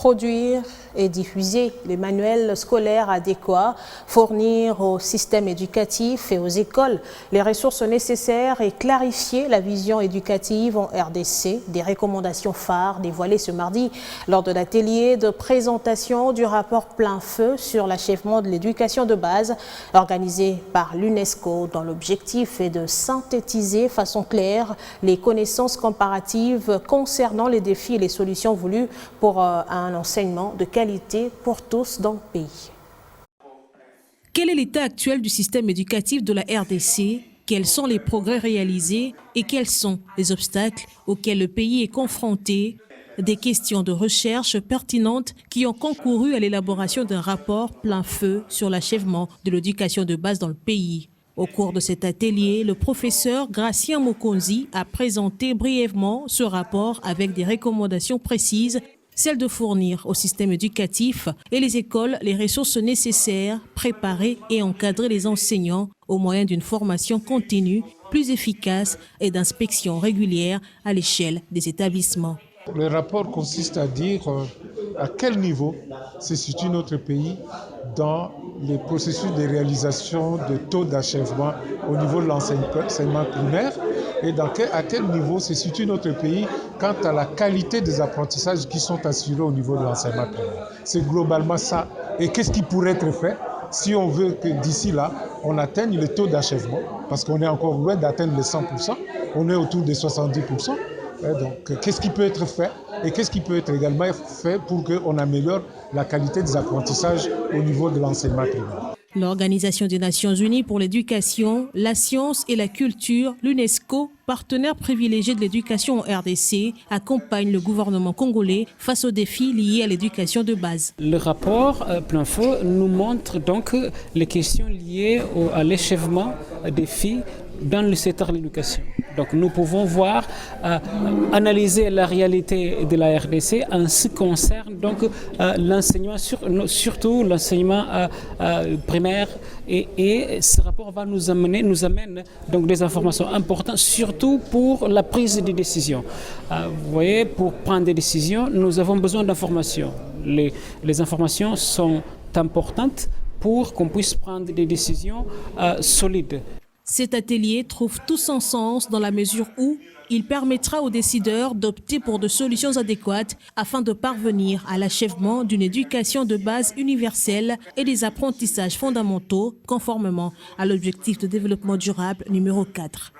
produire et diffuser les manuels scolaires adéquats, fournir au système éducatif et aux écoles les ressources nécessaires et clarifier la vision éducative en RDC, des recommandations phares dévoilées ce mardi lors de l'atelier de présentation du rapport Plein Feu sur l'achèvement de l'éducation de base organisé par l'UNESCO, dont l'objectif est de synthétiser façon claire les connaissances comparatives concernant les défis et les solutions voulues pour un enseignement de qualité pour tous dans le pays. Quel est l'état actuel du système éducatif de la RDC? Quels sont les progrès réalisés et quels sont les obstacles auxquels le pays est confronté? Des questions de recherche pertinentes qui ont concouru à l'élaboration d'un rapport Plein Feu sur l'achèvement de l'éducation de base dans le pays. Au cours de cet atelier, le professeur Gracien Mokonzi a présenté brièvement ce rapport avec des recommandations précises, celle de fournir au système éducatif et les écoles les ressources nécessaires, préparer et encadrer les enseignants au moyen d'une formation continue, plus efficace et d'inspection régulière à l'échelle des établissements. Le rapport consiste à dire à quel niveau se situe notre pays dans les processus de réalisation de taux d'achèvement au niveau de l'enseignement primaire et à quel niveau se situe notre pays quant à la qualité des apprentissages qui sont assurés au niveau de l'enseignement primaire. C'est globalement ça. Et qu'est-ce qui pourrait être fait si on veut que d'ici là, on atteigne le taux d'achèvement, parce qu'on est encore loin d'atteindre les 100%, on est autour des 70%. Donc, qu'est-ce qui peut être fait et qu'est-ce qui peut être également fait pour qu'on améliore la qualité des apprentissages au niveau de l'enseignement primaire. L'Organisation des Nations Unies pour l'éducation, la science et la culture, l'UNESCO, partenaire privilégié de l'éducation en RDC, accompagne le gouvernement congolais face aux défis liés à l'éducation de base. Le rapport Plein Feu nous montre donc les questions liées à l'achèvement des filles dans le secteur de l'éducation. Donc nous pouvons voir, analyser la réalité de la RDC en ce qui concerne donc l'enseignement, surtout l'enseignement primaire, et ce rapport va nous amène donc des informations importantes, surtout pour la prise de décision. Vous voyez, pour prendre des décisions, nous avons besoin d'informations. Les informations sont importantes pour qu'on puisse prendre des décisions solides. Cet atelier trouve tout son sens dans la mesure où il permettra aux décideurs d'opter pour de solutions adéquates afin de parvenir à l'achèvement d'une éducation de base universelle et des apprentissages fondamentaux conformément à l'objectif de développement durable numéro 4.